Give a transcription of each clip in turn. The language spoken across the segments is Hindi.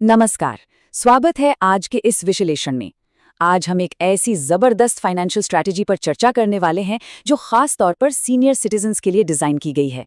नमस्कार। स्वागत है आज के इस विश्लेषण में। आज हम एक ऐसी जबरदस्त फाइनेंशियल स्ट्रैटेजी पर चर्चा करने वाले हैं जो खास तौर पर सीनियर सिटीजन्स के लिए डिजाइन की गई है।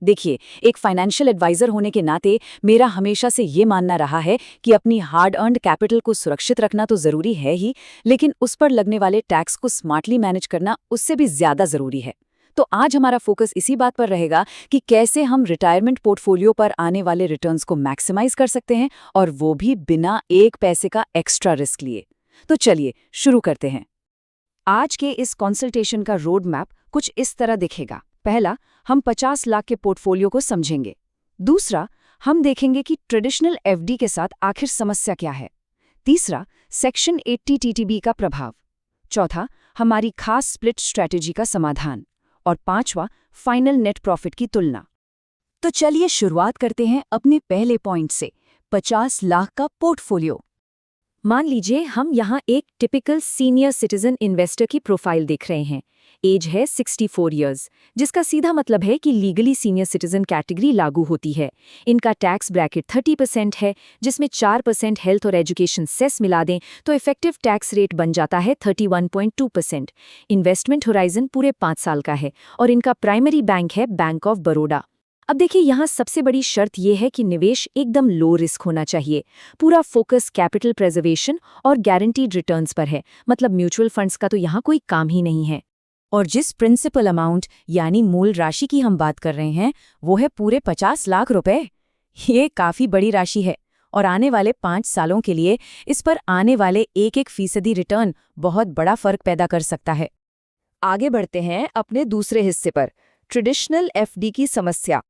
देखिए, एक फाइनेंशियल एडवाइजर होने के नाते मेरा हमेशा से ये मानना रहा है कि अपनी हार्ड अर्न्ड कैपिटल को सुरक्षित रखना तो जरूरी है ही, लेकिन उस पर लगने वाले टैक्स को स्मार्टली मैनेज करना उससे भी ज्यादा जरूरी है। तो आज हमारा फोकस इसी बात पर रहेगा कि कैसे हम रिटायरमेंट पोर्टफोलियो पर आने वाले रिटर्न्स को मैक्सिमाइज कर सकते हैं, और वो भी बिना एक पैसे का एक्स्ट्रा रिस्क लिए। तो चलिए शुरू करते हैं। आज के इस कंसल्टेशन का रोड मैप कुछ इस तरह दिखेगा। पहला, हम 50 लाख के पोर्टफोलियो को समझेंगे। दूसरा, हम देखेंगे कि ट्रेडिशनल एफडी के साथ आखिर समस्या क्या है। तीसरा, सेक्शन 80 टीटीबी का प्रभाव। चौथा, हमारी खास स्प्लिट स्ट्रैटेजी का समाधान। और पांचवा, फाइनल नेट प्रॉफिट की तुलना। तो चलिए शुरुआत करते हैं अपने पहले पॉइंट से, 50 लाख का पोर्टफोलियो। मान लीजिए हम यहाँ एक टिपिकल सीनियर सिटीजन इन्वेस्टर की प्रोफाइल देख रहे हैं। एज है 64 इयर्स, जिसका सीधा मतलब है कि लीगली सीनियर सिटीजन कैटेगरी लागू होती है। इनका टैक्स ब्रैकेट 30% है, जिसमें 4% हेल्थ और एजुकेशन सेस मिला दें तो इफेक्टिव टैक्स रेट बन जाता है 31.2%। इन्वेस्टमेंट होराइजन पूरे 5 साल का है और इनका प्राइमरी बैंक है बैंक ऑफ बड़ौदा। अब देखिए, यहाँ सबसे बड़ी शर्त यह है कि निवेश एकदम लो रिस्क होना चाहिए। पूरा फोकस कैपिटल प्रेजर्वेशन और गारंटीड रिटर्न्स पर है, मतलब म्यूचुअल फंड्स का तो यहाँ कोई काम ही नहीं है। और जिस प्रिंसिपल अमाउंट यानी मूल राशि की हम बात कर रहे हैं, वो है पूरे 50 लाख रुपए। ये काफ़ी बड़ी राशि है और आने वाले 5 सालों के लिए इस पर आने वाले 1% रिटर्न बहुत बड़ा फर्क पैदा कर सकता है। आगे बढ़ते हैं अपने दूसरे हिस्से पर, ट्रेडिशनल एफडी की समस्या।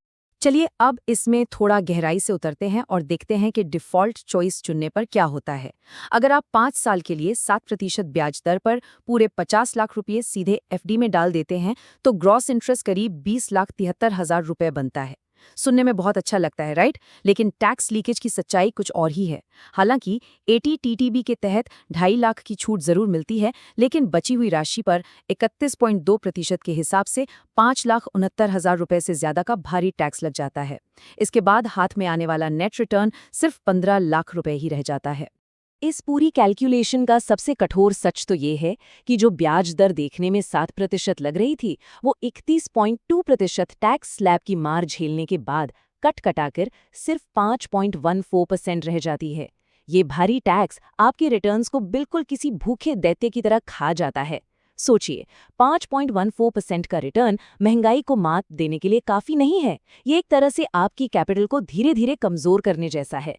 चलिए अब इसमें थोड़ा गहराई से उतरते हैं और देखते हैं कि डिफ़ॉल्ट चॉइस चुनने पर क्या होता है। अगर आप 5 साल के लिए 7% ब्याज दर पर पूरे 50 लाख रुपये सीधे एफडी में डाल देते हैं तो ग्रॉस इंटरेस्ट करीब 20,73,000 रुपये बनता है। सुनने में बहुत अच्छा लगता है, राइट? लेकिन टैक्स लीकेज की सच्चाई कुछ और ही है। हालांकि 80 टीटीबी के तहत 2.5 लाख की छूट जरूर मिलती है, लेकिन बची हुई राशि पर 31.2% के हिसाब से 5,69,000 रुपये से ज्यादा का भारी टैक्स लग जाता है। इसके बाद हाथ में आने वाला नेट रिटर्न सिर्फ 15 लाख रुपये ही रह जाता है। इस पूरी कैलकुलेशन का सबसे कठोर सच तो ये है कि जो ब्याज दर देखने में 7% लग रही थी, वो 31.2% टैक्स स्लैब की मार झेलने के बाद कट कटाकर सिर्फ 5.14% रह जाती है। ये भारी टैक्स आपके रिटर्न्स को बिल्कुल किसी भूखे दैत्य की तरह खा जाता है। सोचिए, 5.14% का रिटर्न महंगाई को मात देने के लिए काफी नहीं है। ये एक तरह से आपकी कैपिटल को धीरे धीरे कमजोर करने जैसा है।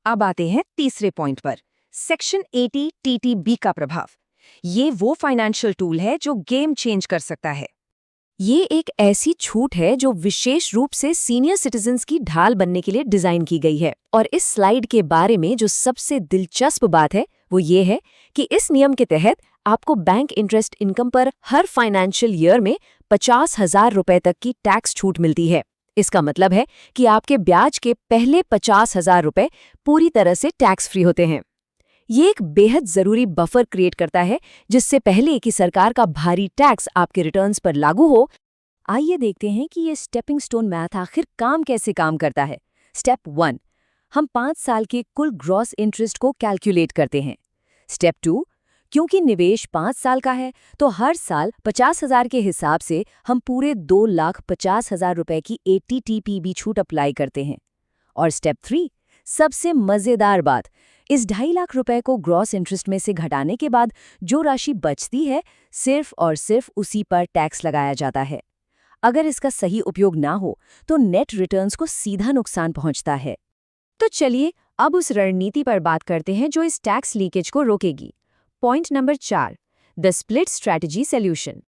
अब आते हैं तीसरे पॉइंट पर, सेक्शन 80 टीटीबी का प्रभाव। ये वो फाइनेंशियल टूल है जो गेम चेंज कर सकता है। ये एक ऐसी छूट है जो विशेष रूप से सीनियर सिटीजन्स की ढाल बनने के लिए डिजाइन की गई है। और इस स्लाइड के बारे में जो सबसे दिलचस्प बात है वो ये है कि इस नियम के तहत आपको बैंक इंटरेस्ट इनकम पर हर फाइनेंशियल ईयर में 50,000 रुपए तक की टैक्स छूट मिलती है। इसका मतलब है कि आपके ब्याज के पहले 50,000 रुपए पूरी तरह से टैक्स फ्री होते हैं। ये एक बेहद जरूरी बफर क्रिएट करता है, जिससे पहले कि सरकार का भारी टैक्स आपके रिटर्न्स पर लागू हो। आइए देखते हैं कि ये स्टेपिंग स्टोन मैथ आखिर कैसे काम करता है। स्टेप 1, हम 5 साल के कुल ग्रॉस इंटरेस्ट को कैलकुलेट करते हैं। स्टेप 2, क्योंकि निवेश 5 साल का है तो हर साल 50,000 के हिसाब से हम पूरे 2,50,000 रुपए की 80 टीपीबी छूट अप्लाई करते हैं। और स्टेप 3, सबसे मजेदार बात, इस 2.5 लाख रुपए को ग्रॉस इंटरेस्ट में से घटाने के बाद जो राशि बचती है, सिर्फ और सिर्फ उसी पर टैक्स लगाया जाता है। अगर इसका सही उपयोग ना हो तो नेट रिटर्न्स को सीधा नुकसान पहुंचता है। तो चलिए अब उस रणनीति पर बात करते हैं जो इस टैक्स लीकेज को रोकेगी। Point number 4, the split strategy solution.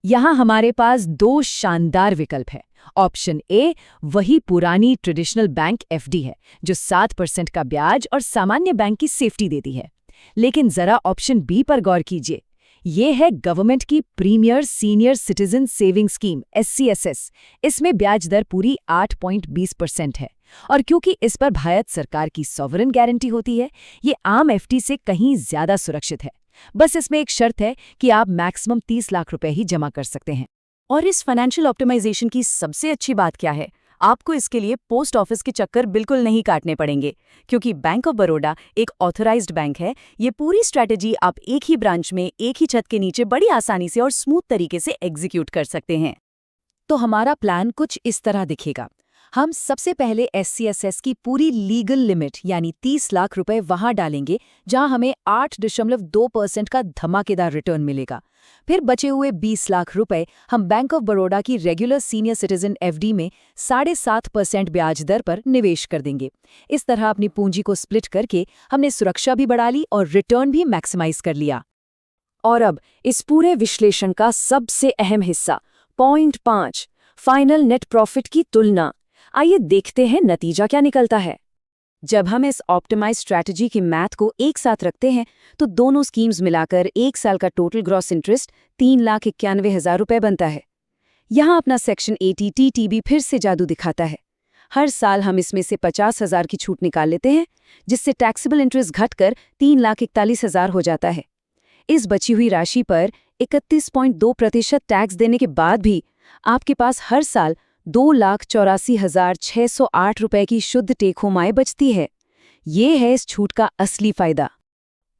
यहाँ हमारे पास 2 शानदार विकल्प है। ऑप्शन ए वही पुरानी ट्रेडिशनल बैंक एफडी है जो 7% का ब्याज और सामान्य बैंक की सेफ्टी देती है। लेकिन जरा ऑप्शन बी पर गौर कीजिए। ये है गवर्नमेंट की premier senior citizen saving scheme SCSS। इसमें ब्याज दर पूरी 8.20% है और क्योंकि इस पर भारत सरकार की सॉवरेन गारंटी होती है, ये आम एफडी से कहीं ज्यादा सुरक्षित है। बस इसमें एक शर्त है कि आप मैक्सिमम 30 लाख रुपए ही जमा कर सकते हैं। और इस फाइनेंशियल ऑप्टिमाइजेशन की सबसे अच्छी बात क्या है? आपको इसके लिए पोस्ट ऑफिस के चक्कर बिल्कुल नहीं काटने पड़ेंगे, क्योंकि बैंक ऑफ बड़ौदा एक ऑथराइज्ड बैंक है। ये पूरी स्ट्रैटेजी आप एक ही ब्रांच में एक ही छत के नीचे बड़ी आसानी से और स्मूथ तरीके से एग्जीक्यूट कर सकते हैं। तो हमारा प्लान कुछ इस तरह दिखेगा। हम सबसे पहले SCSS की पूरी लीगल लिमिट यानी 30 लाख रुपए वहां डालेंगे, जहां हमें 8.2% का धमाकेदार रिटर्न मिलेगा। फिर बचे हुए 20 लाख रुपए हम बैंक ऑफ बड़ौदा की रेगुलर सीनियर सिटीजन FD में 7.5% ब्याज दर पर निवेश कर देंगे। इस तरह अपनी पूंजी को स्प्लिट करके हमने सुरक्षा भी बढ़ा ली और रिटर्न भी मैक्सिमाइज कर लिया। और अब इस पूरे विश्लेषण का सबसे अहम हिस्सा, पॉइंट 5, फाइनल नेट प्रॉफिट की तुलना। आइए देखते हैं नतीजा क्या निकलता है। जब हम इस ऑप्टिमाइज स्ट्रैटेजी की मैथ को एक साथ रखते हैं तो दोनों स्कीम्स मिलाकर 1 साल का टोटल ग्रॉस इंटरेस्ट 3,91,000 रुपए बनता है। यहाँ अपना सेक्शन 80TTB फिर से जादू दिखाता है। हर साल हम इसमें से 50,000 की छूट निकाल लेते हैं, जिससे टैक्सेबल इंटरेस्ट घटकर 3,41,000 हो जाता है। इस बची हुई राशि पर 31.2% टैक्स देने के बाद भी आपके पास हर साल 2,84,608 रुपए की शुद्ध टेक होम आय बचती है। ये है इस छूट का असली फायदा।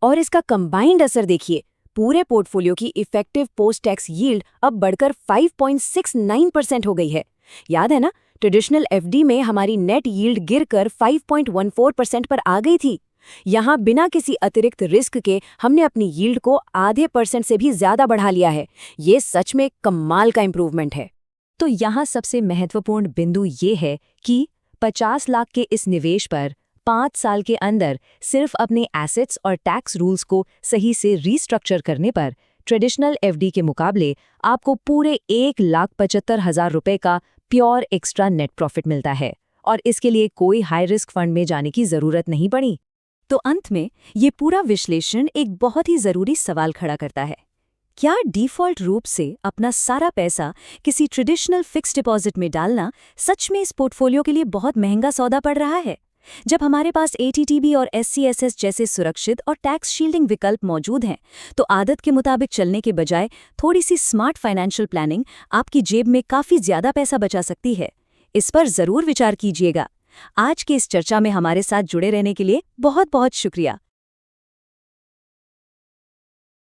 और इसका कंबाइंड असर देखिए, पूरे पोर्टफोलियो की इफेक्टिव पोस्ट टैक्स यील्ड अब बढ़कर 5.69% हो गई है। याद है ना, ट्रेडिशनल FD में हमारी नेट यील्ड गिरकर 5.14% पर आ गई थी। यहाँ बिना किसी अतिरिक्त रिस्क के हमने अपनी यील्ड को आधे % से भी ज्यादा बढ़ा लिया है। ये सच में कमाल का इंप्रूवमेंट है। तो यहाँ सबसे महत्वपूर्ण बिंदु ये है कि 50 लाख के इस निवेश पर 5 साल के अंदर सिर्फ अपने एसेट्स और टैक्स रूल्स को सही से रीस्ट्रक्चर करने पर ट्रेडिशनल FD के मुकाबले आपको पूरे 1,75,000 रुपए का प्योर एक्स्ट्रा नेट प्रॉफिट मिलता है, और इसके लिए कोई हाई रिस्क फंड में जाने की जरूरत नहीं पड़ी। तो अंत में ये पूरा विश्लेषण एक बहुत ही जरूरी सवाल खड़ा करता है। क्या डिफ़ॉल्ट रूप से अपना सारा पैसा किसी ट्रेडिशनल फिक्स्ड डिपॉजिट में डालना सच में इस पोर्टफोलियो के लिए बहुत महंगा सौदा पड़ रहा है? जब हमारे पास ATTB और SCSS जैसे सुरक्षित और टैक्स शील्डिंग विकल्प मौजूद हैं, तो आदत के मुताबिक चलने के बजाय थोड़ी सी स्मार्ट फाइनेंशियल प्लानिंग आपकी जेब में काफ़ी ज़्यादा पैसा बचा सकती है। इस पर ज़रूर विचार कीजिएगा। आज की इस चर्चा में हमारे साथ जुड़े रहने के लिए बहुत बहुत शुक्रिया।